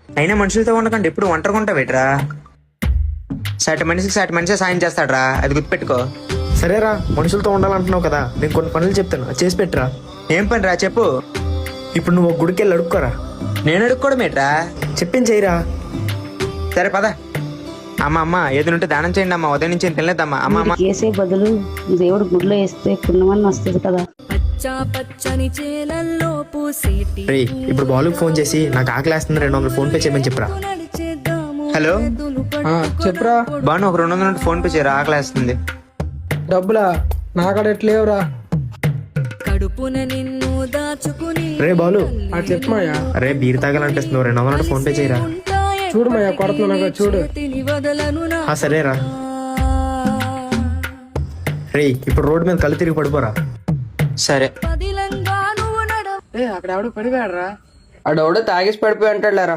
అయినా మనుషులతో ఉండకండి ఎప్పుడు ఒంటరిగా ఉంటావేట్రా. సాటి మనిషికి సాటి మనిషే సాయం చేస్తాడ్రా, అది గుర్తుపెట్టుకో. సరేరా, మనుషులతో ఉండాలంటున్నావు కదా, నేను కొన్ని పనులు చెప్తాను, అది చేసి పెట్టరా. ఏం పని రా చెప్పు. ఇప్పుడు నువ్వు ఒక గుడికి వెళ్ళి అడుక్కోరా. నేను అడుక్కోవడమేట్రా? చెప్పింది చేయరా. సరే పద. అమ్మ ఏది ఉంటే దానం చేయండి అమ్మా, ఉదయం నుంచి ఏం తినలేదమ్మా. అమ్మ వేసే బదులు దేవుడు గుడిలో వేస్తే పుణ్యమని వస్తుంది కదా. రే, ఇప్పుడు బాలుకి ఫోన్ చేసి నాకు ఆకలేస్తుంది 200 ఫోన్ పే చేయమని చెప్పరా. హలో చెప్పురా. బాను, ఒక 200 ఫోన్ పే చేయరా, ఆకలేస్తుంది. డబ్బులా? నాకాడ ఎట్లేవురా. రే బాలు, చెప్పు మాయా. అరే బీర్ తాగాలనిపిస్తుంది, 200 ఫోన్ పే చేయరా. చూడు మాయా, కొడుతున్నా చూడు. సరేరా. రే, ఇప్పుడు రోడ్డు మీద కళ్ళు తిరిగి పడిపోరా. సరే. అక్కడ ఎవడు పడిపోయాడరా? ఆడెవడో తాగేసి పడిపోయి అంటాడులేరా.